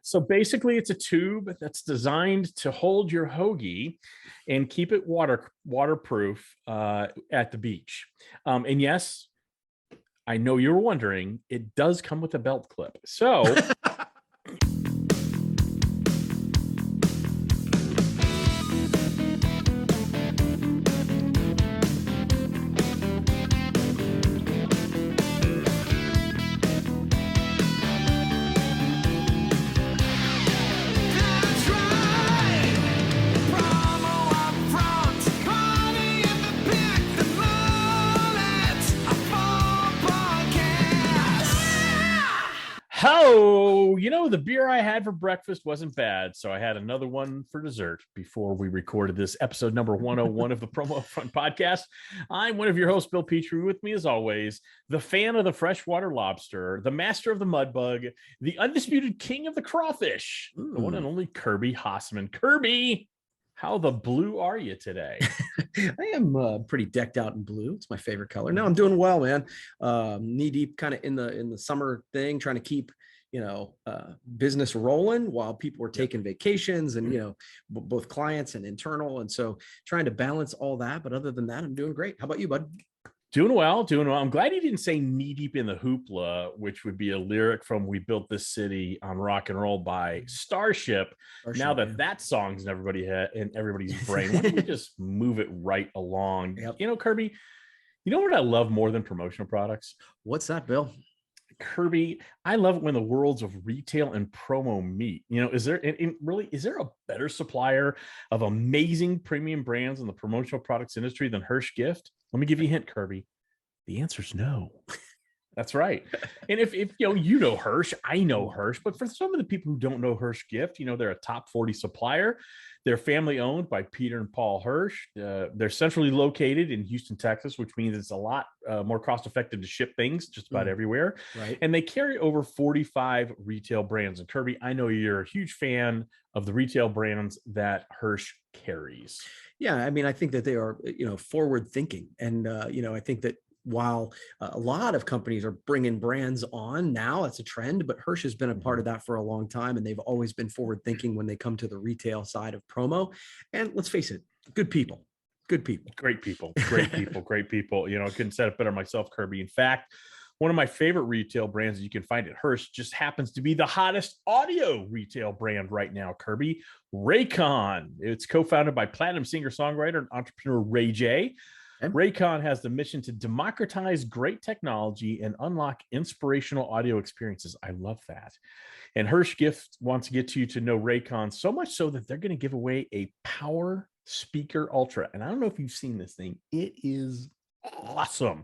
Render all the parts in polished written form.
So basically, it's a tube that's designed to hold your hoagie and keep it waterproof at the beach. And yes, I know you're wondering, it does come with a belt clip. So the beer I had for breakfast wasn't bad, so I had another one for dessert before we recorded this episode number 101 of the Promo UPFront Podcast. I'm one of your hosts, Bill Petrie. With me, as always, the fan of the freshwater lobster, the master of the mud bug, the undisputed king of the crawfish, the one and only Kirby Hasseman. Kirby, how the blue are you today? I am pretty decked out in blue. It's my favorite color. No, I'm doing well, man. Knee deep kind of in the summer thing, trying to keep business rolling while people are taking vacations and, both clients and internal. And so trying to balance all that. But other than that, I'm doing great. How about you, bud? Doing well. I'm glad you didn't say knee deep in the hoopla, which would be a lyric from We Built This City on Rock and Roll by Starship. Now that song's in everybody's brain, why don't we just move it right along? Yep. Kirby, you know what I love more than promotional products? What's that, Bill? Kirby, I love it when the worlds of retail and promo meet. Is there a better supplier of amazing premium brands in the promotional products industry than Hirschgift? Let me give you a hint, Kirby. The answer is no. That's right. And if Hirsch, I know Hirsch, but for some of the people who don't know Hirschgift, they're a top 40 supplier. They're family owned by Peter and Paul Hirsch. They're centrally located in Houston, Texas, which means it's a lot more cost effective to ship things just about everywhere. Right. And they carry over 45 retail brands. And Kirby, I know you're a huge fan of the retail brands that Hirsch carries. Yeah, I mean, I think that they are, forward thinking. And, I think that while a lot of companies are bringing brands on now, it's a trend, but Hirsch has been a part of that for a long time. And they've always been forward thinking when they come to the retail side of promo. And let's face it, great people. I couldn't set it better myself, Kirby. In fact, one of my favorite retail brands that you can find at Hirsch just happens to be the hottest audio retail brand right now, Kirby, Raycon. It's co-founded by platinum singer-songwriter and entrepreneur Ray J. Raycon has the mission to democratize great technology and unlock inspirational audio experiences. I love that. And Hirschgift wants to get you to know Raycon so much so that they're going to give away a Power Speaker Ultra. And I don't know if you've seen this thing. It is awesome.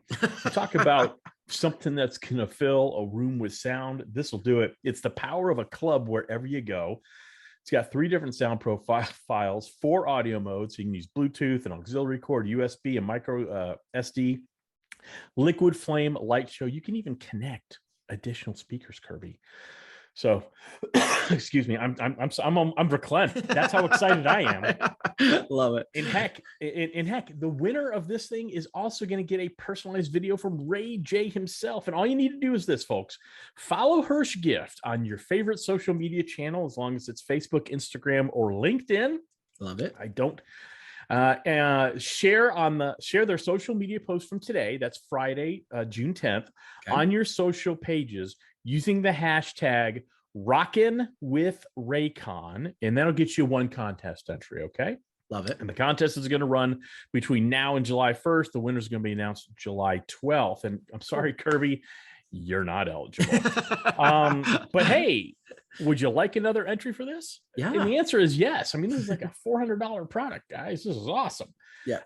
Talk about something that's going to fill a room with sound. This will do it. It's the power of a club wherever you go. It's got 3 different sound profiles, 4 audio modes. So you can use Bluetooth, an auxiliary cord, USB, and micro SD, liquid flame, light show. You can even connect additional speakers, Kirby. So, excuse me, I'm verklempt. That's how excited I am. Love it. And heck, the winner of this thing is also going to get a personalized video from Ray J himself. And all you need to do is this, folks: follow Hirschgift on your favorite social media channel, as long as it's Facebook, Instagram, or LinkedIn. Love it. I don't. Share their social media post from today. That's Friday, June 10th, on your social pages, using the hashtag Rockin' with Raycon, and that'll get you 1 contest entry. Okay. Love it. And the contest is going to run between now and July 1st. The winner is going to be announced July 12th. And I'm sorry, Kirby, you're not eligible. But hey, would you like another entry for this? Yeah. And the answer is yes. I mean, this is like a $400 product, guys. This is awesome. Yeah.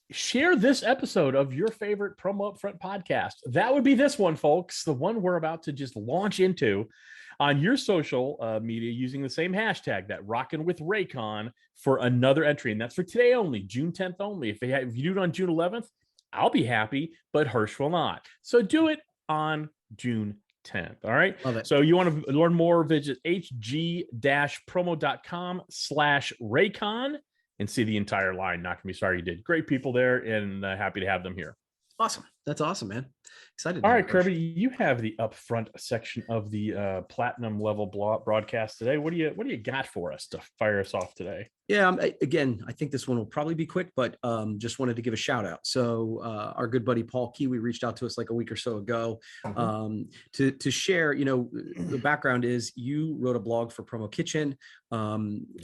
Share this episode of your favorite Promo UPFront podcast. That would be this one, folks, the one we're about to just launch into on your social media using the same hashtag, that Rockin' with Raycon, for another entry. And that's for today only, June 10th only. If you do it on June 11th, I'll be happy, but Hirsch will not. So do it on June 10th. All right. Love it. So you want to learn more, visit hg-promo.com/Raycon and see the entire line. Not gonna be sorry you did. Great people there, and happy to have them here. Awesome. That's awesome, man. Excited. All right, Kirby, you have the upfront section of the platinum level broadcast today. What do you got for us to fire us off today? Yeah, again, I think this one will probably be quick, but just wanted to give a shout out. So our good buddy Paul Kiwi reached out to us like a week or so ago to share. You know, the background is you wrote a blog for Promo Kitchen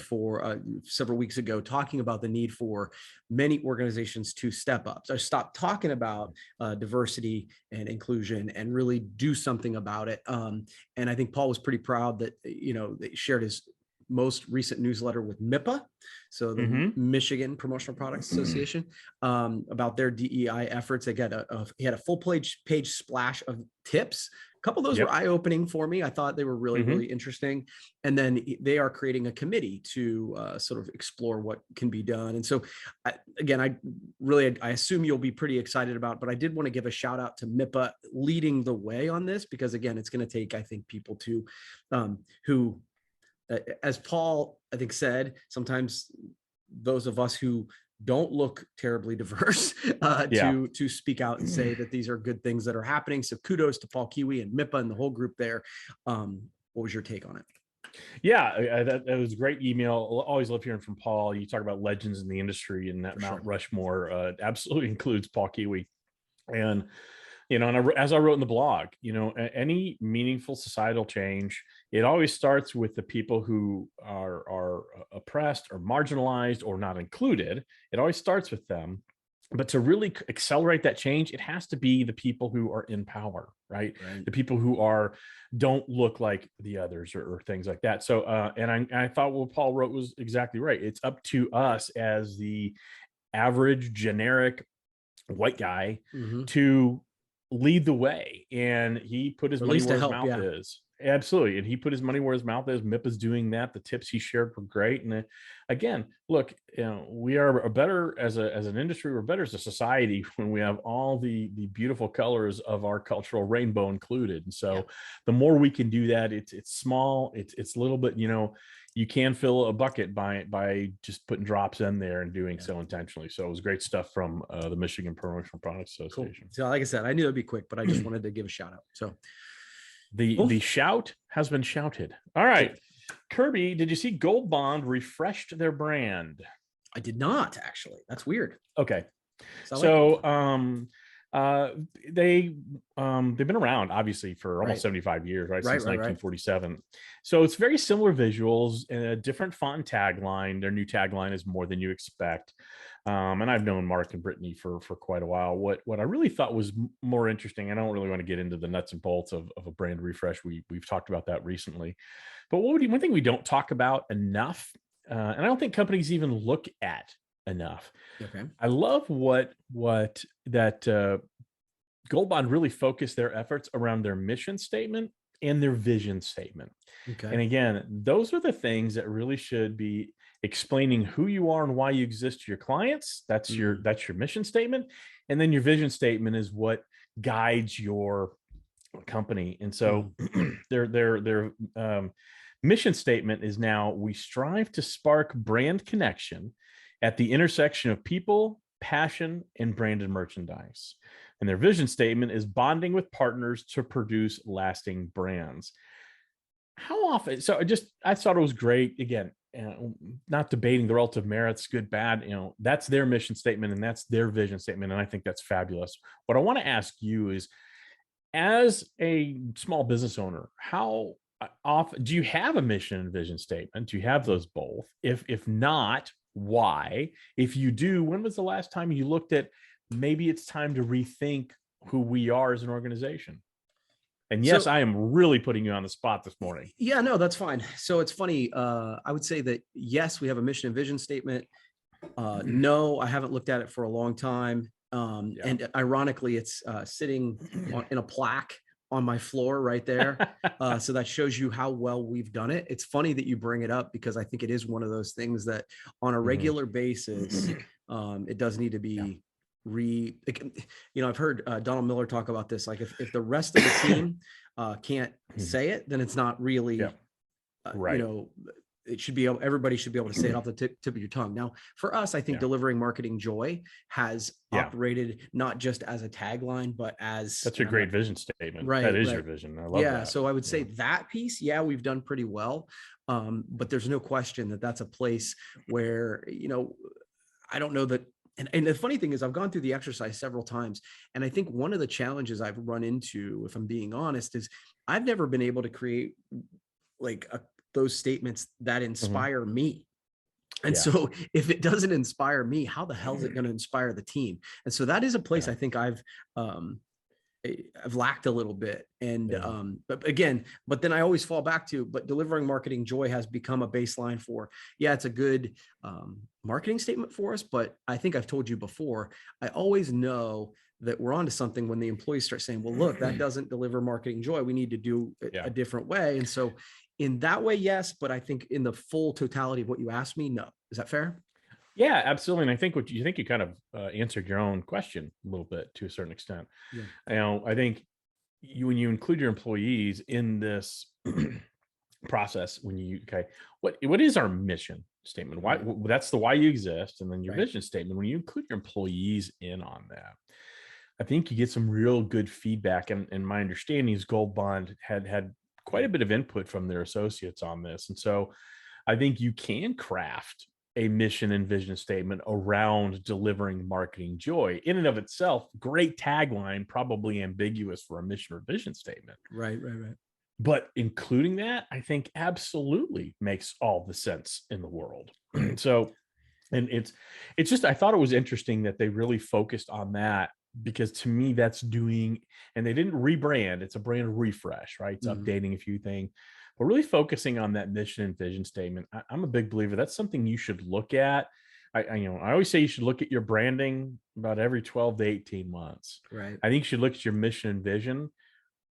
for several weeks ago, talking about the need for many organizations to step up, so stop talking about diversity and inclusion and really do something about it. And I think Paul was pretty proud that they shared his most recent newsletter with MiPPA, so the Michigan Promotional Products Association, about their DEI efforts. They got he had a full page splash of tips. A couple of those were eye-opening for me. I thought they were really interesting. And then they are creating a committee to sort of explore what can be done. And so, I assume you'll be pretty excited about, but I did want to give a shout out to MiPPA leading the way on this, because again, it's going to take, I think, people to who, as Paul, I think, said, sometimes those of us who don't look terribly diverse to speak out and say that these are good things that are happening. So kudos to Paul Kiwi and MiPPA and the whole group there. What was your take on it? Yeah, that was a great email. Always love hearing from Paul. You talk about legends in the industry, and that Mount Rushmore absolutely includes Paul Kiwi. And as I wrote in the blog, any meaningful societal change, it always starts with the people who are oppressed or marginalized or not included. It always starts with them. But to really accelerate that change, it has to be the people who are in power, right? The people who don't look like the others or things like that. So, and I thought what Paul wrote was exactly right. It's up to us as the average generic white guy to lead the way, and he put his money where his mouth is. Absolutely. And he put his money where his mouth is. MiPPA's doing that. The tips he shared were great. And again, look, we are better as an industry, we're better as a society when we have all the beautiful colors of our cultural rainbow included. And so the more we can do that, it's small, it's a little bit, you can fill a bucket by just putting drops in there and doing so intentionally. So it was great stuff from the Michigan Promotional Products Association. Cool. So like I said, I knew it'd be quick, but I just wanted to give a shout out. So the shout has been shouted. All right. Kirby, did you see Gold Bond refreshed their brand? I did not, actually. That's weird. Okay. So they've been around obviously for almost 75 years, right? Since 1947. So it's very similar visuals and a different font and tagline. Their new tagline is more than you expect. And I've known Mark and Brittany for quite a while. What I really thought was more interesting, I don't really want to get into the nuts and bolts of a brand refresh. We've talked about that recently, but one thing we don't talk about enough, and I don't think companies even look at enough. Okay. I love what that Gold Bond really focused their efforts around their mission statement and their vision statement. Okay. And again, those are the things that really should be explaining who you are and why you exist to your clients. That's your mission statement. And then your vision statement is what guides your company. And so their mission statement is now: we strive to spark brand connection at the intersection of people, passion, and branded merchandise. And their vision statement is bonding with partners to produce lasting brands. How often? So I thought it was great. Again, not debating the relative merits, good, bad, that's their mission statement and that's their vision statement. And I think that's fabulous. What I want to ask you is, as a small business owner, how often do you have a mission and vision statement? Do you have those both? If not, why? If you do, when was the last time you looked at maybe it's time to rethink who we are as an organization? And yes, I am really putting you on the spot this morning. Yeah, no, that's fine. So it's funny. I would say that, yes, we have a mission and vision statement. No, I haven't looked at it for a long time. And ironically, it's sitting in a plaque on my floor right there. So that shows you how well we've done it. It's funny that you bring it up, because I think it is one of those things that on a regular basis, it does need to be I've heard Donald Miller talk about this. Like if the rest of the team can't say it, then it's not really, it should be able, everybody should be able to say it off the tip of your tongue. Now, for us, I think delivering marketing joy has operated not just as a tagline, but as that's a great vision statement. Right. That is your vision. I love that. So I would say that piece, we've done pretty well. But there's no question that that's a place where, you know, I don't know that. And the funny thing is I've gone through the exercise several times. And I think one of the challenges I've run into, if I'm being honest, is I've never been able to create like those statements that inspire me. And so if it doesn't inspire me, how the hell is it going to inspire the team? And so that is a place I think I've lacked a little bit. And but then I always fall back to, but delivering marketing joy has become a baseline for, it's a good marketing statement for us. But I think I've told you before, I always know that we're onto something when the employees start saying, well, look, that doesn't deliver marketing joy. We need to do it a different way. And so in that way, yes, but I think in the full totality of what you asked me, no. Is that fair? Yeah, absolutely. And I think you kind of answered your own question a little bit to a certain extent. You know, I think when you include your employees in this process, what is our mission statement? Why that's the why you exist, and then your vision statement. When you include your employees in on that, I think you get some real good feedback. And my understanding is Gold Bond had quite a bit of input from their associates on this. And so I think you can craft a mission and vision statement around delivering marketing joy. In and of itself, great tagline, probably ambiguous for a mission or vision statement. Right. But including that, I think absolutely makes all the sense in the world. So, and it's just, I thought it was interesting that they really focused on that, because to me that's doing, and they didn't rebrand, it's a brand refresh, right? It's updating a few things, but really focusing on that mission and vision statement. I'm a big believer that's something you should look at. I always say you should look at your branding about every 12 to 18 months. Right. I think you should look at your mission and vision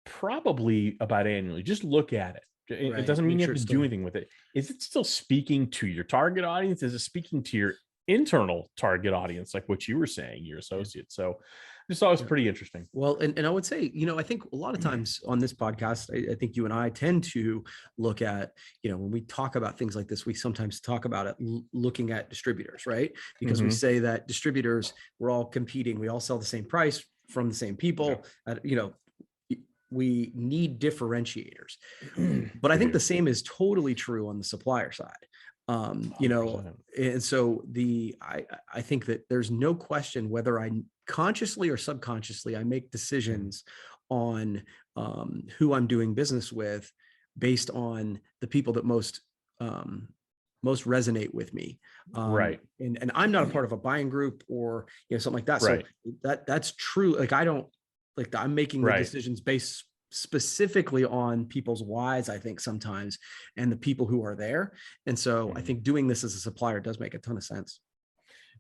probably about annually. Just look at it. It doesn't mean you have to do anything with it. Is it still speaking to your target audience? Is it speaking to your internal target audience, like what you were saying, your associates? So I just thought it was pretty interesting. Well, and I would say, you know, I think a lot of times on this podcast, I think you and I tend to look at, you know, when we talk about things like this, we sometimes talk about it looking at distributors, right? Because we say that distributors, we're all competing. We all sell the same price from the same people. You know, we need differentiators. But I think the same is totally true on the supplier side. You know, and so I think that there's no question whether I consciously or subconsciously, I make decisions on who I'm doing business with based on the people that most resonate with me. Right. And I'm not a part of a buying group or, you know, something like that. Right. So that's true. Like I'm making the decisions based specifically on people's whys, I think sometimes, and the people who are there. And so I think doing this as a supplier does make a ton of sense.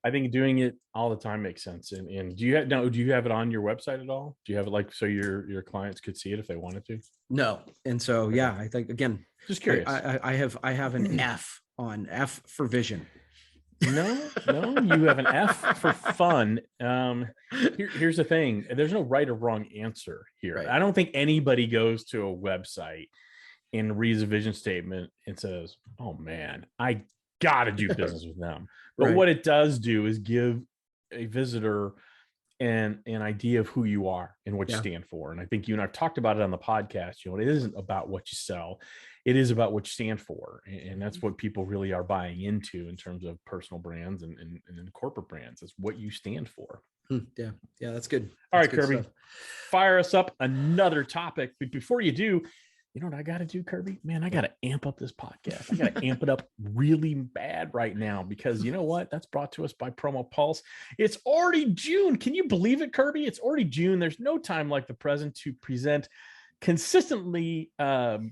I think doing it all the time makes sense. And do you have it on your website at all? Do you have it like, so your clients could see it if they wanted to? No. And so, I think, again, just curious. I have an F for vision. No, you have an F for fun. Here's the thing. There's no right or wrong answer here. Right. I don't think anybody goes to a website and reads a vision statement and says, oh man, I got to do business with them. But what it does do is give a visitor an idea of who you are and what you stand for. And I think you and I've talked about it on the podcast. You know, it isn't about what you sell. It is about what you stand for. And that's what people really are buying into in terms of personal brands and corporate brands. Is what you stand for. Yeah, that's good. All right, Kirby, fire us up another topic. But before you do, you know what I got to do, Kirby? Man, I got to amp up this podcast. I got to amp it up really bad right now, because you know what? That's brought to us by Promo Pulse. It's already June. Can you believe it, Kirby? It's already June. There's no time like the present to present consistently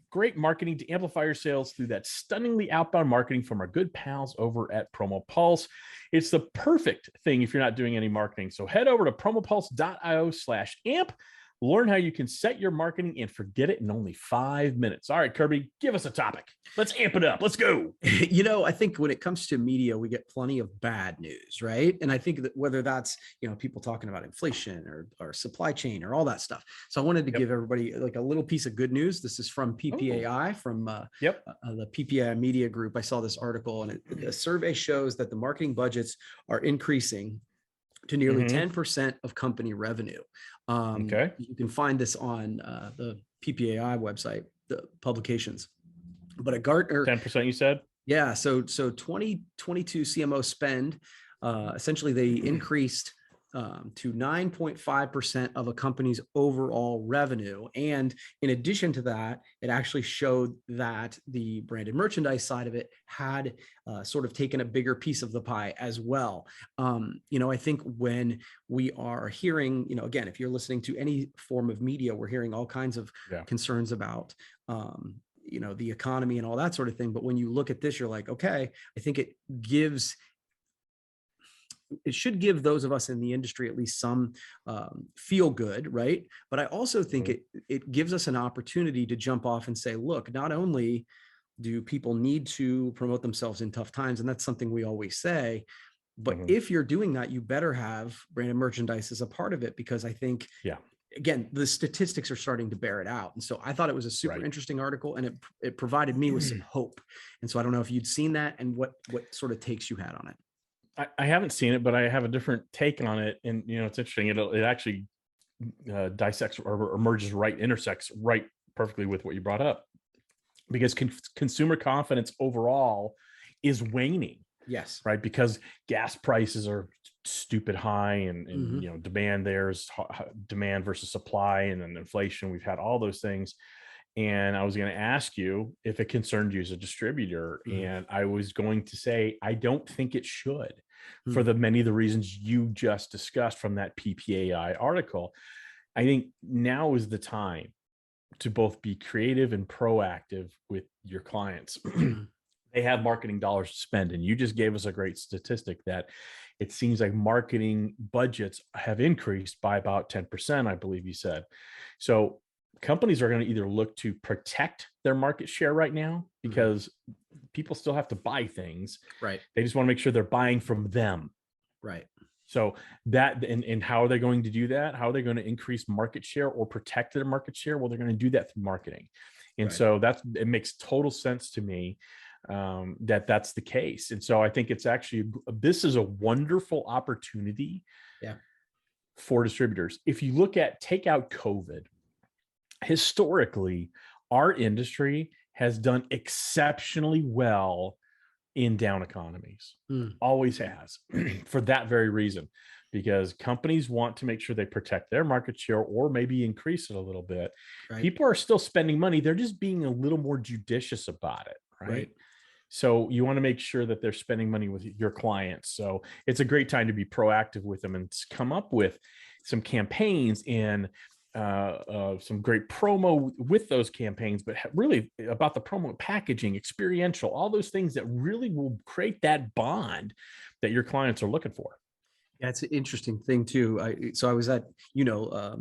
great marketing to amplify your sales through that stunningly outbound marketing from our good pals over at Promo Pulse. It's the perfect thing if you're not doing any marketing. So head over to promopulse.io/amp. Learn how you can set your marketing and forget it in only 5 minutes. All right, Kirby, give us a topic. Let's amp it up. Let's go. I think when it comes to media, we get plenty of bad news, right? And I think that whether that's, people talking about inflation or supply chain or all that stuff. So I wanted to give everybody like a little piece of good news. This is from PPAI, from the PPAI media group. I saw this article, and the survey shows that the marketing budgets are increasing to nearly 10% of company revenue. You can find this on the PPAI website, the publications. But a Gartner 10%, you said? Yeah. So 2022 CMO spend, essentially they increased to 9.5% of a company's overall revenue. And in addition to that, it actually showed that the branded merchandise side of it had sort of taken a bigger piece of the pie as well. I think when we are hearing, again, if you're listening to any form of media, we're hearing all kinds of concerns about the economy and all that sort of thing. But when you look at this, you're like, okay, I think it should give those of us in the industry at least some feel good, right? But I also think it gives us an opportunity to jump off and say, look, not only do people need to promote themselves in tough times, and that's something we always say, but if you're doing that, you better have branded merchandise as a part of it, because I think, again, the statistics are starting to bear it out. And so I thought it was a super interesting article, and it provided me with some hope. And so I don't know if you'd seen that and what sort of takes you had on it. I haven't seen it, but I have a different take on it. And, it's interesting. It actually dissects or intersects right perfectly with what you brought up, because consumer confidence overall is waning. Yes. Right. Because gas prices are stupid high, and there's demand versus supply, and then inflation. We've had all those things. And I was going to ask you if it concerned you as a distributor. And I was going to say, I don't think it should, for many of the reasons you just discussed from that PPAI article. I think now is the time to both be creative and proactive with your clients. They have marketing dollars to spend. And you just gave us a great statistic that it seems like marketing budgets have increased by about 10%, I believe you said. So companies are going to either look to protect their market share right now, because people still have to buy things. Right. They just want to make sure they're buying from them. Right. So that, and how are they going to do that? How are they going to increase market share or protect their market share? Well, they're going to do that through marketing. And so it makes total sense to me that's the case. And so I think this is a wonderful opportunity for distributors. If you take out COVID, historically, our industry has done exceptionally well in down economies. Always has, for that very reason, because companies want to make sure they protect their market share or maybe increase it a little bit. Right. People are still spending money. They're just being a little more judicious about it. Right. So you want to make sure that they're spending money with your clients. So it's a great time to be proactive with them and come up with some campaigns and some great promo with those campaigns, but really about the promo packaging, experiential, all those things that really will create that bond that your clients are looking for. Yeah, it's an interesting thing too. I was at, a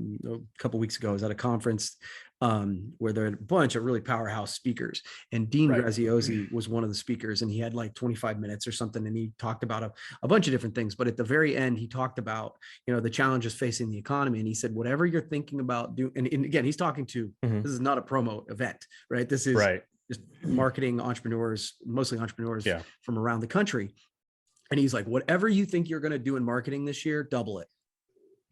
couple of weeks ago, I was at a conference where there are a bunch of really powerhouse speakers, and Dean Graziosi was one of the speakers, and he had like 25 minutes or something. And he talked about a bunch of different things, but at the very end, he talked about, the challenges facing the economy. And he said, whatever you're thinking about doing, and again, he's talking to, this is not a promo event, right? This is just marketing entrepreneurs, mostly entrepreneurs from around the country. And he's like, whatever you think you're going to do in marketing this year, double it.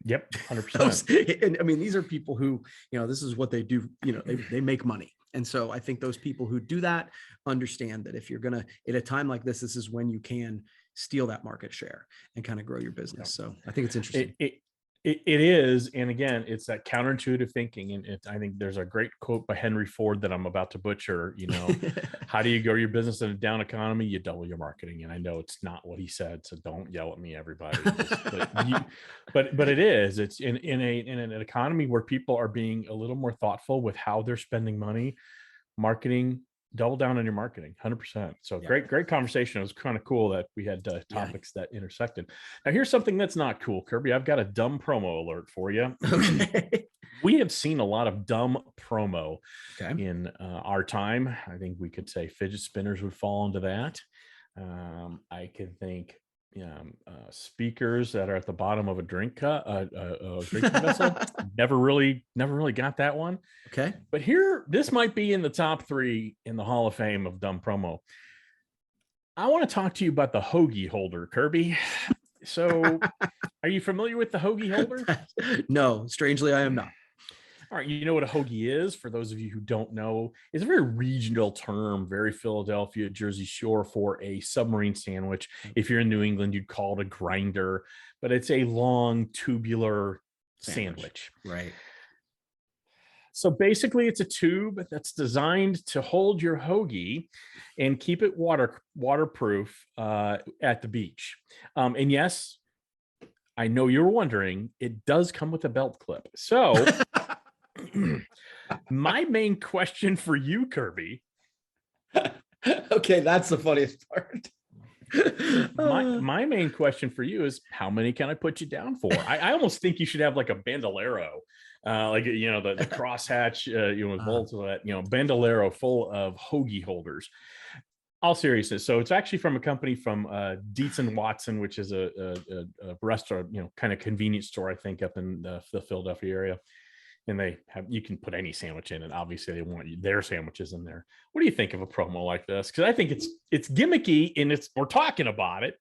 Yep. 100%. And I mean, these are people who, this is what they do. They make money. And so I think those people who do that understand that if you're going to, at a time like this is when you can steal that market share and kind of grow your business. So I think it's interesting. It is. And again, it's that counterintuitive thinking. And I think there's a great quote by Henry Ford that I'm about to butcher, how do you grow your business in a down economy? You double your marketing. And I know it's not what he said, so don't yell at me, everybody. But it is. It's in an economy where people are being a little more thoughtful with how they're spending money. Marketing, double down on your marketing, 100%. So great conversation. It was kind of cool that we had topics that intersected. Now here's something that's not cool, Kirby. I've got a dumb promo alert for you. Okay. We have seen a lot of dumb promo Okay. in our time. I think we could say fidget spinners would fall into that. I could think speakers that are at the bottom of a drink cup, a drinking vessel. Never really got that one. Okay. But here, this might be in the top 3 in the Hall of Fame of dumb promo. I want to talk to you about the Hoagie Holder, Kirby. So, are you familiar with the Hoagie Holder? No, strangely, I am not. All right, you know what a hoagie is? For those of you who don't know, it's a very regional term, very Philadelphia, Jersey Shore, for a submarine sandwich. If you're in New England, you'd call it a grinder, but it's a long tubular sandwich. Right. So basically, it's a tube that's designed to hold your hoagie and keep it waterproof at the beach. And yes, I know you're wondering, it does come with a belt clip. So my main question for you, Kirby. Okay, that's the funniest part. My main question for you is, how many can I put you down for? I almost think you should have like a bandolero, like the crosshatch, with bolts of that, bandolero full of hoagie holders. All seriousness. So it's actually from a company from Dietz and Watson, which is a restaurant, kind of convenience store, I think, up in the Philadelphia area. And you can put any sandwich in, and obviously they want their sandwiches in there. What do you think of a promo like this? Because I think it's gimmicky, and we're talking about it.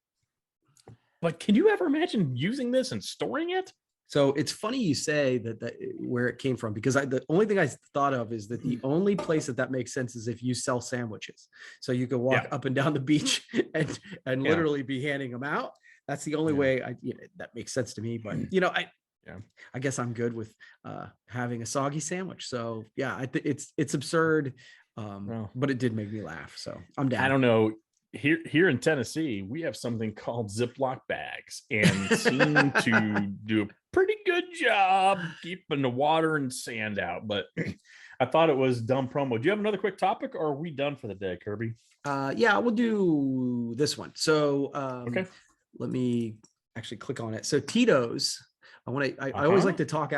But can you ever imagine using this and storing it? So it's funny you say that where it came from, because the only thing I thought of is that the only place that makes sense is if you sell sandwiches. So you can walk up and down the beach and literally be handing them out. That's the only way that makes sense to me. But I guess I'm good with having a soggy sandwich. So yeah, it's absurd, but it did make me laugh. So I'm down. I don't know. Here in Tennessee, we have something called Ziploc bags, and seem to do a pretty good job keeping the water and sand out. But I thought it was dumb promo. Do you have another quick topic, or are we done for the day, Kirby? Yeah, we'll do this one. So okay, let me actually click on it. So Tito's. I always like to talk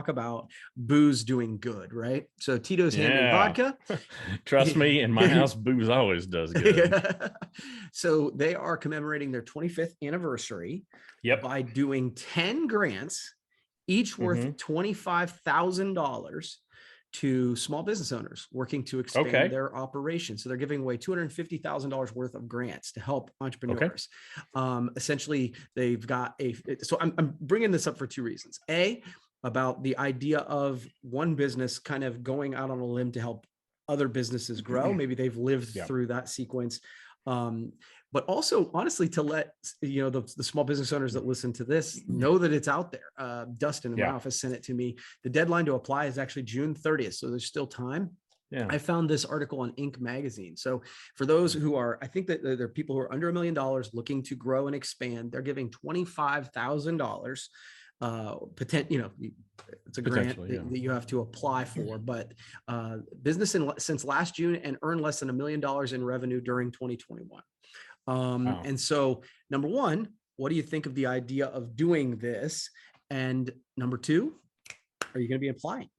about booze doing good, right? So Tito's handmade vodka. Trust me, in my house, booze always does good. So they are commemorating their 25th anniversary by doing 10 grants, each worth $25,000 to small business owners working to expand their operation. So they're giving away $250,000 worth of grants to help entrepreneurs. Essentially, they've got so I'm bringing this up for 2 reasons. A, about the idea of one business kind of going out on a limb to help other businesses grow. Maybe they've lived through that sequence. But also, honestly, to let the small business owners that listen to this know that it's out there. Dustin in my office sent it to me. The deadline to apply is actually June 30th, so there's still time. I found this article on Inc. magazine. So for those who I think that there are people who are under $1 million looking to grow and expand. They're giving $25,000. It's a grant that you have to apply for, but business since last June and earned less than $1 million in revenue during 2021. And so, number one, what do you think of the idea of doing this? And number 2, are you going to be applying?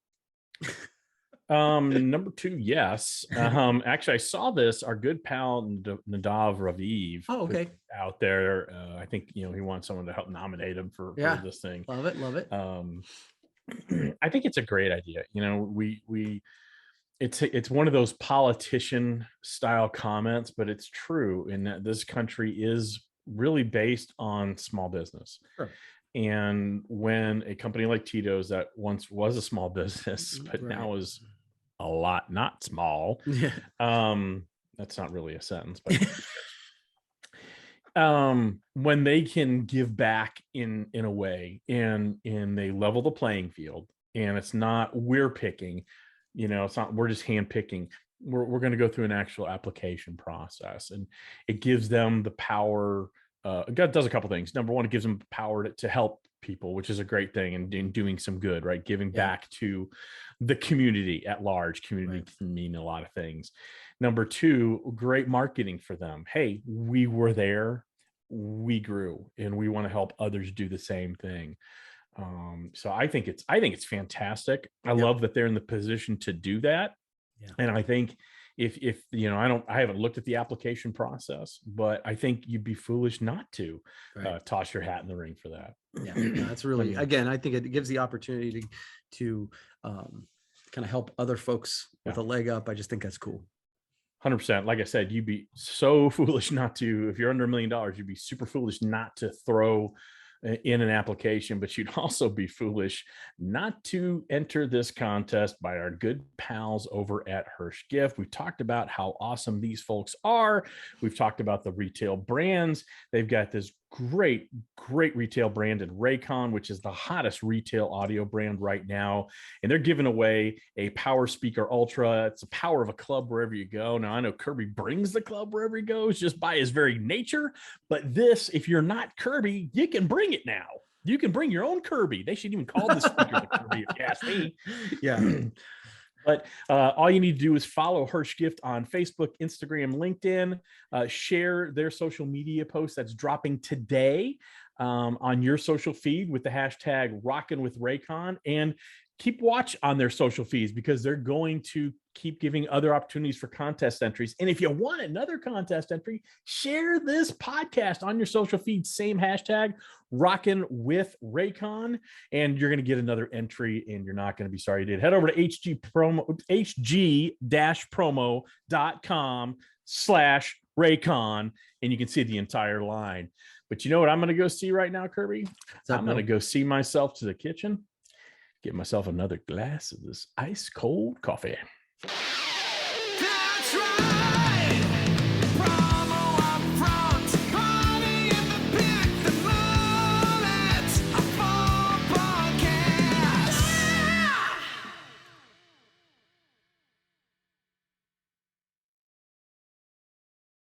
Number 2, yes. Actually, I saw this. Our good pal Nadav Raviv out there. I think he wants someone to help nominate him for this thing. Love it. I think it's a great idea. It's one of those politician style comments, but it's true in that this country is really based on small business. Sure. And when a company like Tito's, that once was a small business, but now is a lot not small. That's not really a sentence, but when they can give back in a way and they level the playing field, and it's not we're picking. It's not we're just hand picking. We're going to go through an actual application process, and it gives them the power. God does a couple things. Number one, it gives them power to help people, which is a great thing, and in doing some good, right? Giving back to the community at large. Community can mean a lot of things. Number 2, great marketing for them. Hey, we were there, we grew, and we want to help others do the same thing. So I think it's fantastic. I love that they're in the position to do that. Yeah. And I think if I haven't looked at the application process, but I think you'd be foolish not to toss your hat in the ring for that. Yeah, that's really, again, I think it gives the opportunity to kind of help other folks with a leg up. I just think that's cool. 100%. Like I said, you'd be so foolish not to, if you're under $1 million, you'd be super foolish not to throw in an application, but you'd also be foolish not to enter this contest by our good pals over at Hirschgift. We've talked about how awesome these folks are. We've talked about the retail brands. They've got this great retail brand in Raycon, which is the hottest retail audio brand right now. And they're giving away a Power Speaker Ultra. It's the power of a club wherever you go. Now, I know Kirby brings the club wherever he goes just by his very nature. But this, if you're not Kirby, you can bring it now. You can bring your own Kirby. They should even call this speaker the Kirby, if you ask me. Yeah. But all you need to do is follow Hirschgift on Facebook, Instagram, LinkedIn, share their social media post that's dropping today on your social feed with the hashtag Rockin' with Raycon, and keep watch on their social feeds because they're going to keep giving other opportunities for contest entries. And if you want another contest entry, share this podcast on your social feed, same hashtag Rockin' with Raycon, and you're going to get another entry and you're not going to be sorry you did. Head over to hg-promo.com/Raycon and you can see the entire line. But you know what I'm going to go see right now, Kirby? I'm going to go see myself to the kitchen, get myself another glass of this ice cold coffee.